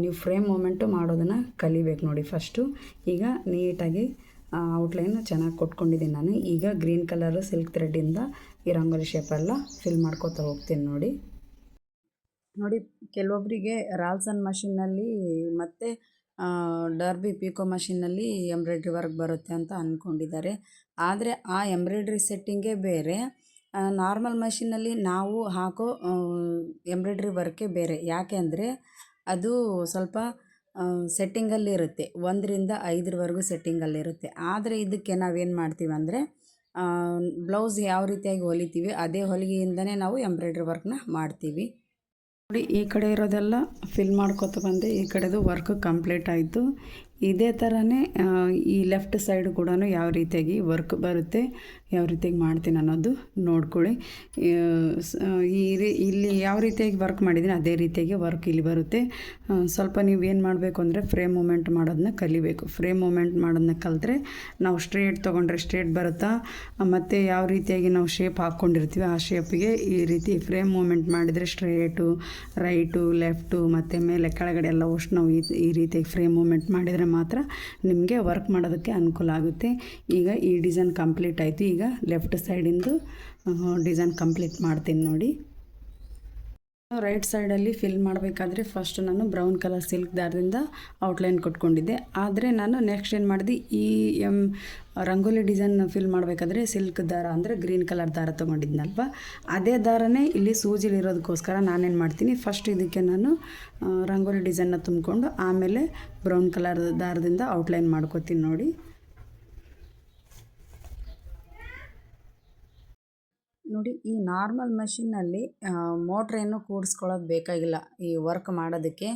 ನೀವು ಫ್ರೇಮ್ ಮೂಮೆಂಟು ಮಾಡೋದನ್ನು ಕಲಿಬೇಕು ನೋಡಿ ಫಸ್ಟು. ಈಗ ನೀಟಾಗಿ ಔಟ್ಲೈನ್ ಚೆನ್ನಾಗಿ ಕೊಟ್ಕೊಂಡಿದ್ದೀನಿ ನಾನು. ಈಗ ಗ್ರೀನ್ ಕಲರು ಸಿಲ್ಕ್ ಥ್ರೆಡ್ಡಿಂದ ಈ ರಂಗೋಲಿ ಶೇಪೆಲ್ಲ ಫಿಲ್ ಮಾಡ್ಕೋತಾ ಹೋಗ್ತೀನಿ ನೋಡಿ. ಕೆಲವೊಬ್ಬರಿಗೆ ರಾಲ್ಸನ್ ಮಷಿನ್ನಲ್ಲಿ ಮತ್ತು ಡರ್ಬಿ ಪಿಕೋ ಮಷಿನ್ನಲ್ಲಿ ಎಂಬ್ರಾಯ್ಡ್ರಿ ವರ್ಕ್ ಬರುತ್ತೆ ಅಂತ ಅಂದ್ಕೊಂಡಿದ್ದಾರೆ. ಆದರೆ ಆ ಎಂಬ್ರಾಯ್ಡ್ರಿ ಸೆಟ್ಟಿಂಗೇ ಬೇರೆ, ನಾರ್ಮಲ್ ಮಷಿನ್ನಲ್ಲಿ ನಾವು ಹಾಕೋ ಎಂಬ್ರಾಯ್ಡ್ರಿ ವರ್ಕೇ ಬೇರೆ. ಯಾಕೆ ಅಂದರೆ ಅದು ಸ್ವಲ್ಪ ಸೆಟ್ಟಿಂಗಲ್ಲಿರುತ್ತೆ, 1ರಿಂದ 5ರವರೆಗೂ ಸೆಟ್ಟಿಂಗಲ್ಲಿರುತ್ತೆ. ಆದರೆ ಇದಕ್ಕೆ ನಾವೇನು ಮಾಡ್ತೀವಿ ಅಂದರೆ ಬ್ಲೌಸ್ ಯಾವ ರೀತಿಯಾಗಿ ಹೊಲಿತೀವಿ ಅದೇ ಹೊಲಿಗೆಯಿಂದನೇ ನಾವು ಎಂಬ್ರಾಯ್ಡ್ರಿ ವರ್ಕ್ನ ಮಾಡ್ತೀವಿ ನೋಡಿ. ಈ ಕಡೆ ಇರೋದೆಲ್ಲ ಫಿಲ್ ಮಾಡ್ಕೊತ ಬಂದೆ, ಈ ಕಡೆದು ವರ್ಕ್ ಕಂಪ್ಲೀಟ್ ಆಯಿತು. ಇದೇ ಥರನೇ ಈ ಲೆಫ್ಟ್ ಸೈಡ್ ಕೂಡ ಯಾವ ರೀತಿಯಾಗಿ ವರ್ಕ್ ಬರುತ್ತೆ, ಯಾವ ರೀತಿಯಾಗಿ ಮಾಡ್ತೀನಿ ಅನ್ನೋದು ನೋಡ್ಕೊಳ್ಳಿ. ಇಲ್ಲಿ ಯಾವ ರೀತಿಯಾಗಿ ವರ್ಕ್ ಮಾಡಿದ್ದೀನಿ ಅದೇ ರೀತಿಯಾಗಿ ವರ್ಕ್ ಇಲ್ಲಿ ಬರುತ್ತೆ. ಸ್ವಲ್ಪ ನೀವೇನು ಮಾಡಬೇಕು ಅಂದರೆ ಫ್ರೇಮ್ ಮೂಮೆಂಟ್ ಮಾಡೋದನ್ನ ಕಲಿಬೇಕು. ಫ್ರೇಮ್ ಮೂಮೆಂಟ್ ಮಾಡೋದನ್ನ ಕಲಿತ್ರೆ ನಾವು ಸ್ಟ್ರೇಟ್ ತೊಗೊಂಡ್ರೆ ಸ್ಟ್ರೇಟ್ ಬರುತ್ತಾ, ಮತ್ತು ಯಾವ ರೀತಿಯಾಗಿ ನಾವು ಶೇಪ್ ಹಾಕ್ಕೊಂಡಿರ್ತೀವಿ ಆ ಶೇಪಿಗೆ ಈ ರೀತಿ ಫ್ರೇಮ್ ಮೂಮೆಂಟ್ ಮಾಡಿದರೆ ಸ್ಟ್ರೇಟು, ರೈಟು, ಲೆಫ್ಟು ಮತ್ತು ಮೇಲೆ ಕೆಳಗಡೆ ಎಲ್ಲ ಅಷ್ಟು ನಾವು ಈ ರೀತಿಯಾಗಿ ಫ್ರೇಮ್ ಮೂಮೆಂಟ್ ಮಾಡಿದರೆ ಮಾತ್ರ ನಿಮಗೆ ವರ್ಕ್ ಮಾಡೋದಕ್ಕೆ ಅನುಕೂಲ ಆಗುತ್ತೆ. ಈಗ ಈ ಡಿಸೈನ್ ಕಂಪ್ಲೀಟ್ ಆಯಿತು. ಈಗ ಲೆಫ್ಟ್ ಸೈಡಿಂದು ಡಿಸೈನ್ ಕಂಪ್ಲೀಟ್ ಮಾಡ್ತೀನಿ ನೋಡಿ. ರೈಟ್ ಸೈಡಲ್ಲಿ ಫಿಲ್ ಮಾಡಬೇಕಾದ್ರೆ ಫಸ್ಟ್ ನಾನು ಬ್ರೌನ್ ಕಲರ್ ಸಿಲ್ಕ್ ದಾರದಿಂದ ಔಟ್ಲೈನ್ ಕೊಟ್ಕೊಂಡಿದ್ದೆ. ಆದರೆ ನಾನು ನೆಕ್ಸ್ಟ್ ಏನು ಮಾಡಿದೆ, ಈ ರಂಗೋಲಿ ಡಿಸೈನ್ ಫಿಲ್ ಮಾಡಬೇಕಾದ್ರೆ ಸಿಲ್ಕ್ ದಾರ ಅಂದರೆ ಗ್ರೀನ್ ಕಲರ್ ದಾರ ತೊಗೊಂಡಿದ್ನಲ್ವ, ಅದೇ ದಾರನೇ ಇಲ್ಲಿ ಸೂಜಿಲಿರೋದಕ್ಕೋಸ್ಕರ ನಾನೇನು ಮಾಡ್ತೀನಿ, ಫಸ್ಟ್ ಇದಕ್ಕೆ ನಾನು ರಂಗೋಲಿ ಡಿಸೈನ್ನ ತುಂಬಿಕೊಂಡು ಆಮೇಲೆ ಬ್ರೌನ್ ಕಲರ್ ದಾರದಿಂದ ಔಟ್ಲೈನ್ ಮಾಡ್ಕೋತೀನಿ ನೋಡಿ. ಈ ನಾರ್ಮಲ್ ಮಷಿನ್ನಲ್ಲಿ ಮೋಟ್ರೇನು ಕೂಡಿಸ್ಕೊಳ್ಳೋದು ಬೇಕಾಗಿಲ್ಲ. ಈ ವರ್ಕ್ ಮಾಡೋದಕ್ಕೆ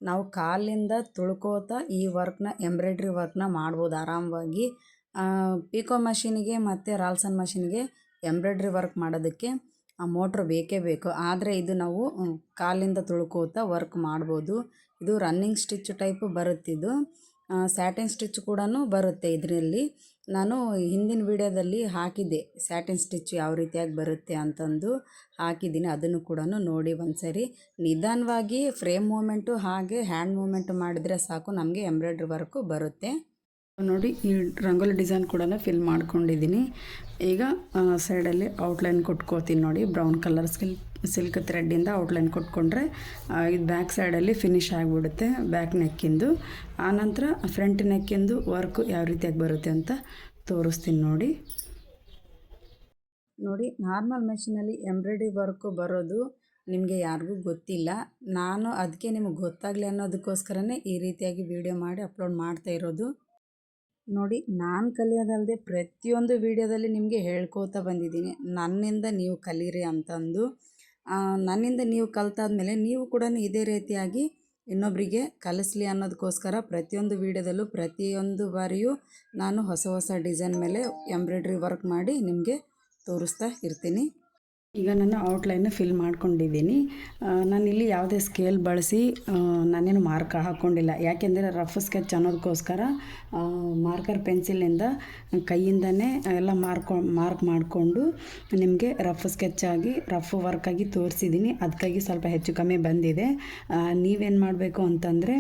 ನಾವು ಕಾಲಿಂದ ತುಳ್ಕೋತಾ ಈ ವರ್ಕ್ನ ಎಂಬ್ರಾಯ್ಡ್ರಿ ವರ್ಕ್ನ ಮಾಡ್ಬೋದು ಆರಾಮವಾಗಿ. ಪಿಕೋ ಮಷಿನಿಗೆ ಮತ್ತು ರಾಲ್ಸನ್ ಮಷಿನ್ಗೆ ಎಂಬ್ರಾಯ್ಡ್ರಿ ವರ್ಕ್ ಮಾಡೋದಕ್ಕೆ ಮೋಟ್ರ್ ಬೇಕೇ ಬೇಕು. ಆದರೆ ಇದು ನಾವು ಕಾಲಿಂದ ತುಳ್ಕೋತಾ ವರ್ಕ್ ಮಾಡ್ಬೋದು. ಇದು ರನ್ನಿಂಗ್ ಸ್ಟಿಚ್ ಟೈಪು ಬರುತ್ತಿದ್ದು, ಸ್ಯಾಟಿನ್ ಸ್ಟಿಚ್ ಕೂಡ ಬರುತ್ತೆ ಇದರಲ್ಲಿ. ನಾನು ಹಿಂದಿನ ವಿಡಿಯೋದಲ್ಲಿ ಹಾಕಿದ್ದೆ ಸ್ಯಾಟಿನ್ ಸ್ಟಿಚ್ ಯಾವ ರೀತಿಯಾಗಿ ಬರುತ್ತೆ ಅಂತಂದು ಹಾಕಿದ್ದೀನಿ, ಅದನ್ನು ಕೂಡ ನೋಡಿ ಒಂದ್ಸರಿ. ನಿಧಾನವಾಗಿ ಫ್ರೇಮ್ ಮೂಮೆಂಟು ಹಾಗೆ ಹ್ಯಾಂಡ್ ಮೂಮೆಂಟು ಮಾಡಿದರೆ ಸಾಕು, ನಮಗೆ ಎಂಬ್ರಾಯ್ಡ್ರಿ ವರ್ಕು ಬರುತ್ತೆ ನೋಡಿ. ಈ ರಂಗೋಲಿ ಡಿಸೈನ್ ಕೂಡ ಫಿಲ್ ಮಾಡ್ಕೊಂಡಿದ್ದೀನಿ. ಈಗ ಸೈಡಲ್ಲಿ ಔಟ್ಲೈನ್ ಕೊಟ್ಕೋತೀನಿ ನೋಡಿ. ಬ್ರೌನ್ ಕಲರ್ ಸಿಲ್ಕ್ ಥ್ರೆಡ್ಡಿಂದ ಔಟ್ಲೈನ್ ಕೊಟ್ಕೊಂಡ್ರೆ ಇದು ಬ್ಯಾಕ್ ಸೈಡಲ್ಲಿ ಫಿನಿಶ್ ಆಗಿಬಿಡುತ್ತೆ, ಬ್ಯಾಕ್ ನೆಕ್ಕಿಂದು. ಆನಂತರ ಫ್ರಂಟ್ ನೆಕ್ಕಿಂದು ವರ್ಕು ಯಾವ ರೀತಿಯಾಗಿ ಬರುತ್ತೆ ಅಂತ ತೋರಿಸ್ತೀನಿ ನೋಡಿ. ನಾರ್ಮಲ್ ಮೆಷಿನಲ್ಲಿ ಎಂಬ್ರಾಯ್ಡ್ರಿ ವರ್ಕು ಬರೋದು ನಿಮಗೆ ಯಾರಿಗೂ ಗೊತ್ತಿಲ್ಲ. ನಾನು ಅದಕ್ಕೆ ನಿಮಗೆ ಗೊತ್ತಾಗಲಿ ಅನ್ನೋದಕ್ಕೋಸ್ಕರನೇ ಈ ರೀತಿಯಾಗಿ ವಿಡಿಯೋ ಮಾಡಿ ಅಪ್ಲೋಡ್ ಮಾಡ್ತಾ ಇರೋದು ನೋಡಿ. ನಾನು ಕಲಿಯೋದಲ್ಲದೆ ಪ್ರತಿಯೊಂದು ವಿಡಿಯೋದಲ್ಲಿ ನಿಮಗೆ ಹೇಳ್ಕೋತಾ ಬಂದಿದ್ದೀನಿ, ನನ್ನಿಂದ ನೀವು ಕಲೀರಿ ಅಂತಂದು. ನನ್ನಿಂದ ನೀವು ಕಲ್ತಾದ್ಮೇಲೆ ನೀವು ಕೂಡ ಇದೇ ರೀತಿಯಾಗಿ ಇನ್ನೊಬ್ಬರಿಗೆ ಕಲಿಸ್ಲಿ ಅನ್ನೋದಕ್ಕೋಸ್ಕರ ಪ್ರತಿಯೊಂದು ವಿಡಿಯೋದಲ್ಲೂ ಪ್ರತಿಯೊಂದು ಬಾರಿಯೂ ನಾನು ಹೊಸ ಹೊಸ ಡಿಸೈನ್ ಮೇಲೆ ಎಂಬ್ರಾಯ್ಡ್ರಿ ವರ್ಕ್ ಮಾಡಿ ನಿಮಗೆ ತೋರಿಸ್ತಾ ಇರ್ತೀನಿ. ಈಗ ನಾನು ಔಟ್ಲೈನ್ ಫಿಲ್ ಮಾಡ್ಕೊಂಡಿದ್ದೀನಿ. ನಾನಿಲ್ಲಿ ಯಾವುದೇ ಸ್ಕೇಲ್ ಬಳಸಿ ನಾನೇನು ಮಾರ್ಕ್ ಹಾಕ್ಕೊಂಡಿಲ್ಲ. ಯಾಕೆಂದರೆ ರಫ್ ಸ್ಕೆಚ್ ಅನ್ನೋದಕ್ಕೋಸ್ಕರ ಮಾರ್ಕರ್ ಪೆನ್ಸಿಲಿಂದ ಕೈಯಿಂದನೇ ಎಲ್ಲ ಮಾರ್ಕ್ ಮಾಡಿಕೊಂಡು ನಿಮಗೆ ರಫ್ ಸ್ಕೆಚ್ಚಾಗಿ ರಫ್ ವರ್ಕಾಗಿ ತೋರಿಸಿದ್ದೀನಿ. ಅದಕ್ಕಾಗಿ ಸ್ವಲ್ಪ ಹೆಚ್ಚು ಕಮ್ಮಿ ಬಂದಿದೆ. ನೀವೇನು ಮಾಡಬೇಕು ಅಂತಂದರೆ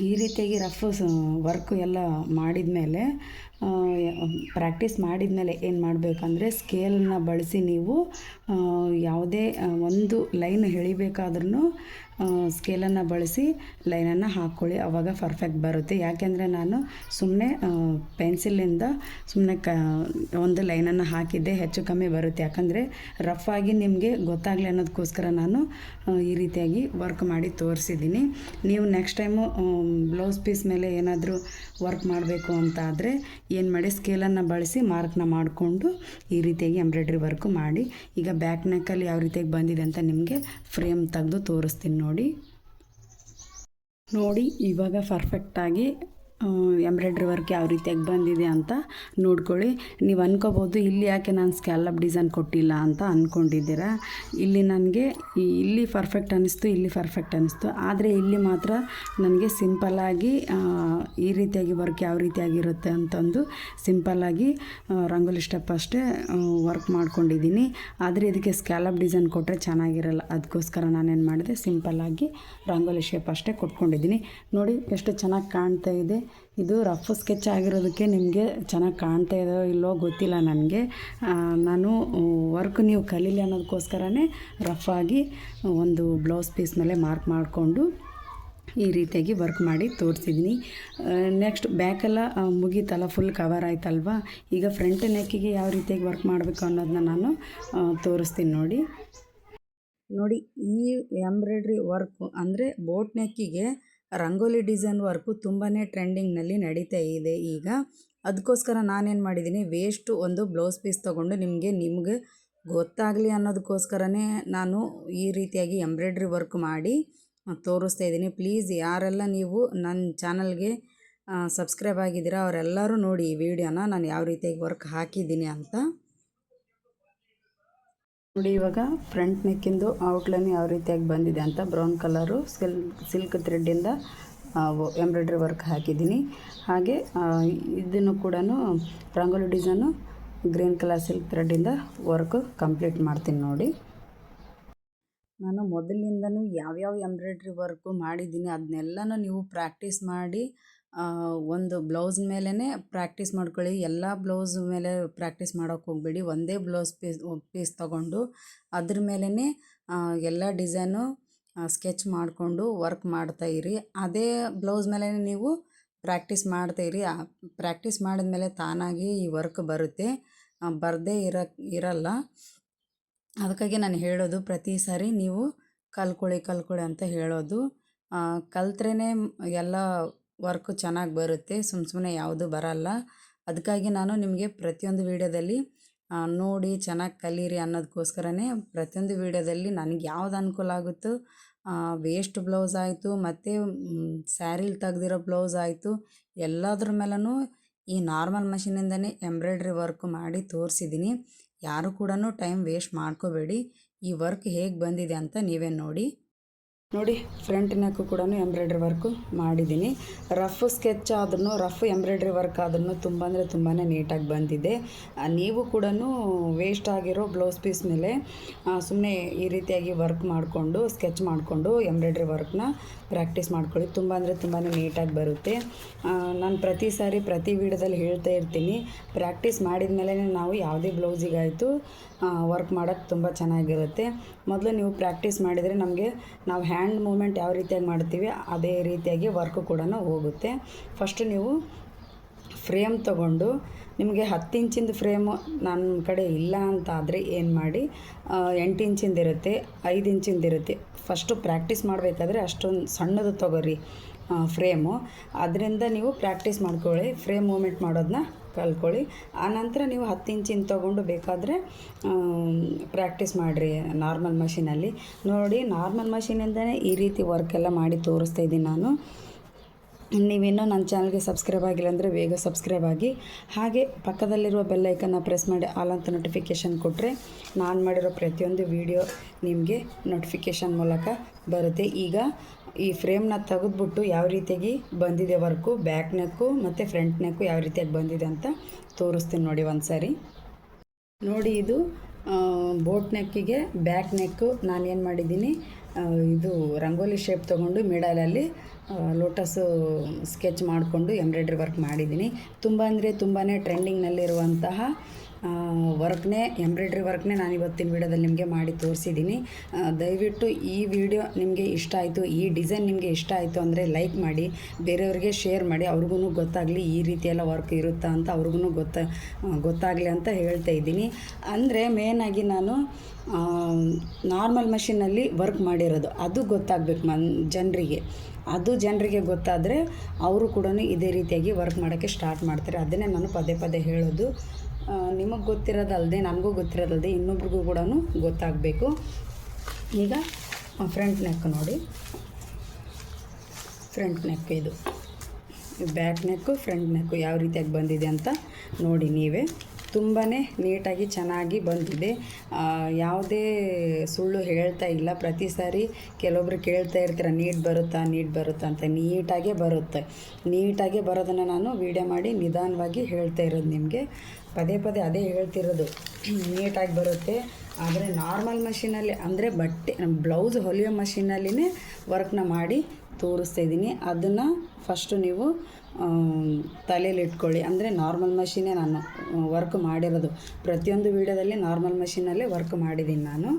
ಈ ರೀತಿಯಾಗಿ ರಫ್ ವರ್ಕು ಎಲ್ಲ ಮಾಡಿದ ಮೇಲೆ ಪ್ರಾಕ್ಟೀಸ್ ಮಾಡಿದ ಮೇಲೆ ಏನು ಮಾಡಬೇಕಂದ್ರೆ ಸ್ಕೇಲನ್ನ ಬಳಸಿ ನೀವು ಯಾವುದೇ ಒಂದು ಲೈನ್ ಎಳಿಬೇಕಾದ್ರೂ ಸ್ಕೇಲನ್ನು ಬಳಸಿ ಲೈನನ್ನು ಹಾಕ್ಕೊಳ್ಳಿ, ಆವಾಗ ಪರ್ಫೆಕ್ಟ್ ಬರುತ್ತೆ. ಯಾಕೆಂದರೆ ನಾನು ಸುಮ್ಮನೆ ಪೆನ್ಸಿಲಿಂದ ಸುಮ್ಮನೆ ಒಂದು ಲೈನನ್ನು ಹಾಕಿದ್ದೆ, ಹೆಚ್ಚು ಕಮ್ಮಿ ಬರುತ್ತೆ. ಯಾಕಂದರೆ ರಫ್ ಆಗಿ ನಿಮಗೆ ಗೊತ್ತಾಗಲಿ ಅನ್ನೋದಕ್ಕೋಸ್ಕರ ನಾನು ಈ ರೀತಿಯಾಗಿ ವರ್ಕ್ ಮಾಡಿ ತೋರಿಸಿದ್ದೀನಿ. ನೀವು ನೆಕ್ಸ್ಟ್ ಟೈಮು ಬ್ಲೌಸ್ ಪೀಸ್ ಮೇಲೆ ಏನಾದರೂ ವರ್ಕ್ ಮಾಡಬೇಕು ಅಂತ ಆದರೆ ಏನು ಮಾಡಿ, ಸ್ಕೇಲನ್ನು ಬಳಸಿ ಮಾರ್ಕ್ನ ಮಾಡಿಕೊಂಡು ಈ ರೀತಿಯಾಗಿ ಎಂಬ್ರಾಯ್ಡ್ರಿ ವರ್ಕು ಮಾಡಿ. ಈಗ ಬ್ಯಾಕ್ ನೆಕ್ಕಲ್ಲಿ ಯಾವ ರೀತಿಯಾಗಿ ಬಂದಿದೆ ಅಂತ ನಿಮಗೆ ಫ್ರೇಮ್ ತೆಗೆದು ತೋರಿಸ್ತೀನಿ ನೋಡಿ. ಇವಾಗ ಪರ್ಫೆಕ್ಟಾಗಿ ಎಂಬ್ರಾಯ್ಡ್ರಿ ವರ್ಕ್ ಯಾವ ರೀತಿಯಾಗಿ ಬಂದಿದೆ ಅಂತ ನೋಡ್ಕೊಳ್ಳಿ. ನೀವು ಅಂದ್ಕೋಬೋದು ಇಲ್ಲಿ ಯಾಕೆ ನಾನು ಸ್ಕ್ಯಾಲಪ್ ಡಿಸೈನ್ ಕೊಟ್ಟಿಲ್ಲ ಅಂತ ಅಂದ್ಕೊಂಡಿದ್ದೀರಾ. ಇಲ್ಲಿ ನನಗೆ ಇಲ್ಲಿ ಪರ್ಫೆಕ್ಟ್ ಅನ್ನಿಸ್ತು, ಇಲ್ಲಿ ಪರ್ಫೆಕ್ಟ್ ಅನ್ನಿಸ್ತು. ಆದರೆ ಇಲ್ಲಿ ಮಾತ್ರ ನನಗೆ ಸಿಂಪಲ್ಲಾಗಿ ಈ ರೀತಿಯಾಗಿ ವರ್ಕ್ ಯಾವ ರೀತಿಯಾಗಿರುತ್ತೆ ಅಂತಂದು ಸಿಂಪಲ್ಲಾಗಿ ರಂಗೋಲಿ ಸ್ಟೆಪ್ ಅಷ್ಟೇ ವರ್ಕ್ ಮಾಡ್ಕೊಂಡಿದ್ದೀನಿ. ಆದರೆ ಇದಕ್ಕೆ ಸ್ಕ್ಯಾಲಪ್ ಡಿಸೈನ್ ಕೊಟ್ಟರೆ ಚೆನ್ನಾಗಿರಲ್ಲ. ಅದಕ್ಕೋಸ್ಕರ ನಾನೇನು ಮಾಡಿದೆ, ಸಿಂಪಲ್ಲಾಗಿ ರಂಗೋಲಿ ಶೇಪ್ ಅಷ್ಟೇ ಕೊಟ್ಕೊಂಡಿದ್ದೀನಿ. ನೋಡಿ ಎಷ್ಟು ಚೆನ್ನಾಗಿ ಕಾಣ್ತಾ ಇದೆ. ಇದು ರಫ್ ಸ್ಕೆಚ್ ಆಗಿರೋದಕ್ಕೆ ನಿಮಗೆ ಚೆನ್ನಾಗಿ ಕಾಣ್ತಾ ಇದೋ ಇಲ್ಲೋ ಗೊತ್ತಿಲ್ಲ ನನಗೆ. ನಾನು ವರ್ಕ್ ನೀವು ಕಲೀಲಿ ಅನ್ನೋದಕ್ಕೋಸ್ಕರನೇ ರಫ್ ಆಗಿ ಒಂದು ಬ್ಲೌಸ್ ಪೀಸ್ ಮೇಲೆ ಮಾರ್ಕ್ ಮಾಡಿಕೊಂಡು ಈ ರೀತಿಯಾಗಿ ವರ್ಕ್ ಮಾಡಿ ತೋರಿಸಿದ್ದೀನಿ. ನೆಕ್ಸ್ಟ್ ಬ್ಯಾಕೆಲ್ಲ ಮುಗೀತಲ್ಲ, ಫುಲ್ ಕವರ್ ಆಯ್ತಲ್ವ. ಈಗ ಫ್ರಂಟ್ ನೆಕ್ಕಿಗೆ ಯಾವ ರೀತಿಯಾಗಿ ವರ್ಕ್ ಮಾಡಬೇಕು ಅನ್ನೋದನ್ನ ನಾನು ತೋರಿಸ್ತೀನಿ ನೋಡಿ. ಈ ಎಂಬ್ರಾಯ್ಡ್ರಿ ವರ್ಕು ಅಂದರೆ ಬೋಟ್ ನೆಕ್ಕಿಗೆ ರಂಗೋಲಿ ಡಿಸೈನ್ ವರ್ಕು ತುಂಬಾ ಟ್ರೆಂಡಿಂಗ್ನಲ್ಲಿ ನಡೀತಾ ಇದೆ ಈಗ. ಅದಕ್ಕೋಸ್ಕರ ನಾನೇನು ಮಾಡಿದ್ದೀನಿ, ವೇಸ್ಟ್ ಒಂದು ಬ್ಲೌಸ್ ಪೀಸ್ ತೊಗೊಂಡು ನಿಮಗೆ ಗೊತ್ತಾಗಲಿ ಅನ್ನೋದಕ್ಕೋಸ್ಕರನೇ ನಾನು ಈ ರೀತಿಯಾಗಿ ಎಂಬ್ರಾಯ್ಡ್ರಿ ವರ್ಕ್ ಮಾಡಿ ತೋರಿಸ್ತಾ ಇದ್ದೀನಿ. ಪ್ಲೀಸ್ ಯಾರೆಲ್ಲ ನೀವು ನನ್ನ ಚಾನಲ್ಗೆ ಸಬ್ಸ್ಕ್ರೈಬ್ ಆಗಿದ್ದೀರಾ ಅವರೆಲ್ಲರೂ ನೋಡಿ ಈ ವಿಡಿಯೋನ ನಾನು ಯಾವ ರೀತಿಯಾಗಿ ವರ್ಕ್ ಹಾಕಿದ್ದೀನಿ ಅಂತ. ನೋಡಿ ಇವಾಗ ಫ್ರಂಟ್ ನೆಕ್ಕಿಂದು ಔಟ್ಲೈನ್ ಯಾವ ರೀತಿಯಾಗಿ ಬಂದಿದೆ ಅಂತ. ಬ್ರೌನ್ ಕಲರು ಸಿಲ್ಕ್ ಥ್ರೆಡ್ಡಿಂದ ಎಂಬ್ರಾಯ್ಡ್ರಿ ವರ್ಕ್ ಹಾಕಿದ್ದೀನಿ. ಹಾಗೆ ಇದನ್ನು ಕೂಡ rangoli design green colour silk ಥ್ರೆಡ್ಡಿಂದ ವರ್ಕ್ ಕಂಪ್ಲೀಟ್ ಮಾಡ್ತೀನಿ ನೋಡಿ. ನಾನು ಮೊದಲಿನಿಂದನೂ ಯಾವ್ಯಾವ ಎಂಬ್ರಾಯ್ಡ್ರಿ ವರ್ಕು ಮಾಡಿದ್ದೀನಿ ಅದನ್ನೆಲ್ಲನೂ ನೀವು ಪ್ರಾಕ್ಟೀಸ್ ಮಾಡಿ ಒಂದು ಬ್ಲೌಸ್ ಮೇಲೇ ಪ್ರಾಕ್ಟೀಸ್ ಮಾಡ್ಕೊಳ್ಳಿ. ಎಲ್ಲ ಬ್ಲೌಸ್ ಮೇಲೆ ಪ್ರಾಕ್ಟೀಸ್ ಮಾಡೋಕ್ಕೆ ಹೋಗಬೇಡಿ. ಒಂದೇ ಬ್ಲೌಸ್ ಪೀಸ್ ತೊಗೊಂಡು ಅದ್ರ ಮೇಲೇ ಎಲ್ಲ ಡಿಸೈನು ಸ್ಕೆಚ್ ಮಾಡಿಕೊಂಡು ವರ್ಕ್ ಮಾಡ್ತಾಯಿರಿ. ಅದೇ ಬ್ಲೌಸ್ ಮೇಲೆ ನೀವು ಪ್ರಾಕ್ಟೀಸ್ ಮಾಡ್ತಾಯಿರಿ. ಪ್ರಾಕ್ಟೀಸ್ ಮಾಡಿದ್ಮೇಲೆ ತಾನಾಗಿ ಈ ವರ್ಕ್ ಬರುತ್ತೆ, ಬರದೇ ಇರಲ್ಲ. ಅದಕ್ಕಾಗಿ ನಾನು ಹೇಳೋದು ಪ್ರತಿ ಸಾರಿ ನೀವು ಕಲ್ತ್ಕೊಳ್ಳಿ ಅಂತ ಹೇಳೋದು. ಕಲ್ತ್ರೇ ಎಲ್ಲ ವರ್ಕು ಚೆನ್ನಾಗಿ ಬರುತ್ತೆ, ಸುಮ್ಮನೆ ಯಾವುದು ಬರಲ್ಲ. ಅದಕ್ಕಾಗಿ ನಾನು ನಿಮಗೆ ಪ್ರತಿಯೊಂದು ವೀಡಿಯೋದಲ್ಲಿ ನೋಡಿ ಚೆನ್ನಾಗಿ ಕಲೀರಿ ಅನ್ನೋದಕ್ಕೋಸ್ಕರನೇ ಪ್ರತಿಯೊಂದು ವೀಡಿಯೋದಲ್ಲಿ ನನಗೆ ಯಾವ್ದು ಅನುಕೂಲ ಆಗುತ್ತೋ, ವೇಸ್ಟ್ ಬ್ಲೌಸ್ ಆಯಿತು ಮತ್ತು ಸ್ಯಾರಿಲಿ ತೆಗ್ದಿರೋ ಬ್ಲೌಸ್ ಆಯಿತು, ಎಲ್ಲದ್ರ ಮೇಲೂ ಈ ನಾರ್ಮಲ್ ಮಷೀನಿಂದನೇ ಎಂಬ್ರಾಯ್ಡ್ರಿ ವರ್ಕ್ ಮಾಡಿ ತೋರಿಸಿದ್ದೀನಿ. ಯಾರು ಕೂಡ ಟೈಮ್ ವೇಸ್ಟ್ ಮಾಡ್ಕೋಬೇಡಿ. ಈ ವರ್ಕ್ ಹೇಗೆ ಬಂದಿದೆ ಅಂತ ನೀವೇ ನೋಡಿ. ಫ್ರಂಟ್ ನೆಕ್ಕು ಕೂಡ ಎಂಬ್ರಾಯ್ಡ್ರಿ ವರ್ಕು ಮಾಡಿದ್ದೀನಿ. ರಫ್ ಸ್ಕೆಚ್ ಆದ್ರೂ, ರಫ್ ಎಂಬ್ರಾಯ್ಡ್ರಿ ವರ್ಕ್ ಆದ್ರೂ ತುಂಬ ನೀಟಾಗಿ ಬಂದಿದೆ. ನೀವು ಕೂಡ ವೇಸ್ಟ್ ಆಗಿರೋ ಬ್ಲೌಸ್ ಪೀಸ್ ಮೇಲೆ ಸುಮ್ಮನೆ ಈ ರೀತಿಯಾಗಿ ವರ್ಕ್ ಮಾಡಿಕೊಂಡು ಸ್ಕೆಚ್ ಮಾಡಿಕೊಂಡು ಎಂಬ್ರಾಯ್ಡ್ರಿ ವರ್ಕ್ನ ಪ್ರಾಕ್ಟೀಸ್ ಮಾಡ್ಕೊಳ್ಳಿ. ತುಂಬ ನೀಟಾಗಿ ಬರುತ್ತೆ. ನಾನು ಪ್ರತಿ ಸಾರಿ ಪ್ರತಿ ವೀಡಿಯೋದಲ್ಲಿ ಹೇಳ್ತಾ ಇರ್ತೀನಿ, ಪ್ರಾಕ್ಟೀಸ್ ಮಾಡಿದ ಮೇಲೆ ನಾವು ಯಾವುದೇ ಬ್ಲೌಸಿಗಾಯಿತು ವರ್ಕ್ ಮಾಡೋಕ್ಕೆ ತುಂಬ ಚೆನ್ನಾಗಿರುತ್ತೆ. ಮೊದಲು ನೀವು ಪ್ರಾಕ್ಟೀಸ್ ಮಾಡಿದರೆ ನಮಗೆ ನಾವು ಹ್ಯಾಂಡ್ ಮೂಮೆಂಟ್ ಯಾವ ರೀತಿಯಾಗಿ ಮಾಡ್ತೀವಿ ಅದೇ ರೀತಿಯಾಗಿ ವರ್ಕು ಕೂಡ ಹೋಗುತ್ತೆ. ಫಸ್ಟ್ ನೀವು ಫ್ರೇಮ್ ತೊಗೊಂಡು, ನಿಮಗೆ 10 ಇಂಚಿಂದು ಫ್ರೇಮು ನನ್ನ ಕಡೆ ಇಲ್ಲ ಅಂತ ಆದರೆ ಏನು ಮಾಡಿ, 8 ಇಂಚಿಂದಿರುತ್ತೆ, 5 ಇಂಚಿಂದಿರುತ್ತೆ. ಫಸ್ಟು ಪ್ರಾಕ್ಟೀಸ್ ಮಾಡಬೇಕಾದ್ರೆ ಅಷ್ಟೊಂದು ಸಣ್ಣದು ತೊಗೊರಿ ಫ್ರೇಮು. ಅದರಿಂದ ನೀವು ಪ್ರಾಕ್ಟೀಸ್ ಮಾಡ್ಕೊಳ್ಳಿ, ಫ್ರೇಮ್ ಮೂಮೆಂಟ್ ಮಾಡೋದನ್ನ ಕಲ್ತ್ಕೊಳ್ಳಿ. ಆನಂತರ ನೀವು 10 ಇಂಚಿನ ತೊಗೊಂಡು ಬೇಕಾದರೆ ಪ್ರಾಕ್ಟೀಸ್ ಮಾಡಿರಿ ನಾರ್ಮಲ್ ಮಷೀನಲ್ಲಿ. ನೋಡಿ, ನಾರ್ಮಲ್ ಮಷೀನಿಂದನೇ ಈ ರೀತಿ ವರ್ಕೆಲ್ಲ ಮಾಡಿ ತೋರಿಸ್ತಾ ಇದ್ದೀನಿ ನಾನು. ನೀವಿನ್ನೂ ನನ್ನ ಚಾನಲ್ಗೆ ಸಬ್ಸ್ಕ್ರೈಬ್ ಆಗಿಲ್ಲ ಅಂದರೆ ಬೇಗ ಸಬ್ಸ್ಕ್ರೈಬ್ ಆಗಿ, ಹಾಗೆ ಪಕ್ಕದಲ್ಲಿರುವ ಬೆಲ್ ಐಕನ್ನ ಪ್ರೆಸ್ ಮಾಡಿ ಆಲ್ ಅಂತ ನೋಟಿಫಿಕೇಷನ್ ಕೊಟ್ಟರೆ ನಾನು ಮಾಡಿರೋ ಪ್ರತಿಯೊಂದು ವಿಡಿಯೋ ನಿಮಗೆ ನೋಟಿಫಿಕೇಷನ್ ಮೂಲಕ ಬರುತ್ತೆ. ಈಗ ಈ ಫ್ರೇಮ್ನ ತೆಗೆದ್ಬಿಟ್ಟು ಯಾವ ರೀತಿಯಾಗಿ ಬಂದಿದೆ ವರ್ಕು, ಬ್ಯಾಕ್ ನೆಕ್ಕು ಮತ್ತು ಫ್ರಂಟ್ ನೆಕ್ಕು ಯಾವ ರೀತಿಯಾಗಿ ಬಂದಿದೆ ಅಂತ ತೋರಿಸ್ತೀನಿ ನೋಡಿ ಒಂದು ಸಾರಿ. ನೋಡಿ, ಇದು ಬೋಟ್ ನೆಕ್ಕಿಗೆ ಬ್ಯಾಕ್ ನೆಕ್ಕು ನಾನೇನು ಮಾಡಿದ್ದೀನಿ, ಇದು ರಂಗೋಲಿ ಶೇಪ್ ತೊಗೊಂಡು ಮಿಡಲಲ್ಲಿ ಲೋಟಸ್ಸು ಸ್ಕೆಚ್ ಮಾಡಿಕೊಂಡು ಎಂಬ್ರಾಯ್ಡ್ರಿ ವರ್ಕ್ ಮಾಡಿದ್ದೀನಿ. ತುಂಬಾ ಟ್ರೆಂಡಿಂಗ್ನಲ್ಲಿರುವಂತಹ ವರ್ಕ್ನೇ, ಎಂಬ್ರಾಯ್ಡ್ರಿ ವರ್ಕ್ನೇ ನಾನು ಇವತ್ತಿನ ವೀಡಿಯೋದಲ್ಲಿ ನಿಮಗೆ ಮಾಡಿ ತೋರಿಸಿದ್ದೀನಿ. ದಯವಿಟ್ಟು ಈ ವಿಡಿಯೋ ನಿಮಗೆ ಇಷ್ಟ ಆಯಿತು, ಈ ಡಿಸೈನ್ ನಿಮಗೆ ಇಷ್ಟ ಆಯಿತು ಅಂದರೆ ಲೈಕ್ ಮಾಡಿ, ಬೇರೆಯವ್ರಿಗೆ ಶೇರ್ ಮಾಡಿ, ಅವ್ರಿಗೂ ಗೊತ್ತಾಗಲಿ ಈ ರೀತಿಯೆಲ್ಲ ವರ್ಕ್ ಇರುತ್ತಾ ಅಂತ ಅವ್ರಿಗೂ ಗೊತ್ತಾಗಲಿ ಅಂತ ಹೇಳ್ತಾ ಇದ್ದೀನಿ. ಅಂದರೆ ಮೇನಾಗಿ ನಾನು ನಾರ್ಮಲ್ ಮಷೀನಲ್ಲಿ ವರ್ಕ್ ಮಾಡಿರೋದು ಅದು ಗೊತ್ತಾಗಬೇಕು ಜನರಿಗೆ. ಅದು ಜನರಿಗೆ ಗೊತ್ತಾದರೆ ಅವರು ಕೂಡ ಇದೇ ರೀತಿಯಾಗಿ ವರ್ಕ್ ಮಾಡೋಕ್ಕೆ ಸ್ಟಾರ್ಟ್ ಮಾಡ್ತಾರೆ. ಅದನ್ನೇ ನಾನು ಪದೇ ಹೇಳೋದು. ನಿಮಗೆ ಗೊತ್ತಿರೋದಲ್ಲದೆ, ನನಗೂ ಗೊತ್ತಿರೋದಲ್ಲದೆ ಇನ್ನೊಬ್ರಿಗೂ ಕೂಡ ಗೊತ್ತಾಗಬೇಕು. ಈಗ ಫ್ರಂಟ್ ನೆಕ್ ನೋಡಿ, ಫ್ರಂಟ್ ನೆಕ್ ಇದು ಬ್ಯಾಕ್ ನೆಕ್ಕು ಫ್ರಂಟ್ ನೆಕ್ಕು ಯಾವ ರೀತಿಯಾಗಿ ಬಂದಿದೆ ಅಂತ ನೋಡಿ ನೀವೇ. ತುಂಬಾ ನೀಟಾಗಿ ಚೆನ್ನಾಗಿ ಬಂದಿದೆ. ಯಾವುದೇ ಸುಳ್ಳು ಹೇಳ್ತಾ ಇಲ್ಲ. ಪ್ರತಿ ಸಾರಿ ಕೆಲವೊಬ್ರು ಕೇಳ್ತಾ ಇರ್ತೀರ ನೀಟ್ ಬರುತ್ತಾ ಅಂತ. ನೀಟಾಗೇ ಬರುತ್ತೆ. ನೀಟಾಗೆ ಬರೋದನ್ನು ನಾನು ವೀಡಿಯೋ ಮಾಡಿ ನಿಧಾನವಾಗಿ ಹೇಳ್ತಾ ಇರೋದು ನಿಮಗೆ. ಪದೇ ಪದೇ ಅದೇ ಹೇಳ್ತಿರೋದು, ನೀಟಾಗಿ ಬರುತ್ತೆ. ಆದರೆ ನಾರ್ಮಲ್ ಮಷೀನಲ್ಲಿ ಅಂದರೆ ಬ್ಲೌಸ್ ಹೊಲಿಯೋ ಮಷೀನಲ್ಲಿನೇ ವರ್ಕ್ನ ಮಾಡಿ ತೋರಿಸ್ತಾಯಿದ್ದೀನಿ. ಅದನ್ನು ಫಸ್ಟು ನೀವು ತಲೆಯಲ್ಲಿ ಇಟ್ಕೊಳ್ಳಿ. ಅಂದರೆ ನಾರ್ಮಲ್ ಮಷೀನೇ ನಾನು ವರ್ಕ್ ಮಾಡಿರೋದು. ಪ್ರತಿಯೊಂದು ವೀಡಿಯೋದಲ್ಲಿ ನಾರ್ಮಲ್ ಮಷೀನಲ್ಲೇ ವರ್ಕ್ ಮಾಡಿದ್ದೀನಿ ನಾನು.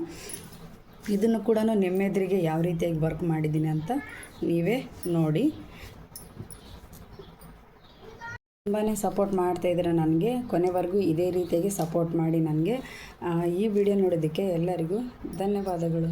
ಇದನ್ನು ಕೂಡ ನಿಮ್ಮೆದುರಿಗೆ ಯಾವ ರೀತಿಯಾಗಿ ವರ್ಕ್ ಮಾಡಿದ್ದೀನಿ ಅಂತ ನೀವೇ ನೋಡಿ. ತುಂಬಾ ಸಪೋರ್ಟ್ ಮಾಡ್ತಾಯಿದ್ದೀರ ನನಗೆ. ಕೊನೆವರೆಗೂ ಇದೇ ರೀತಿಯಾಗಿ ಸಪೋರ್ಟ್ ಮಾಡಿ ನನಗೆ. ಈ ವಿಡಿಯೋ ನೋಡೋದಕ್ಕೆ ಎಲ್ಲರಿಗೂ ಧನ್ಯವಾದಗಳು.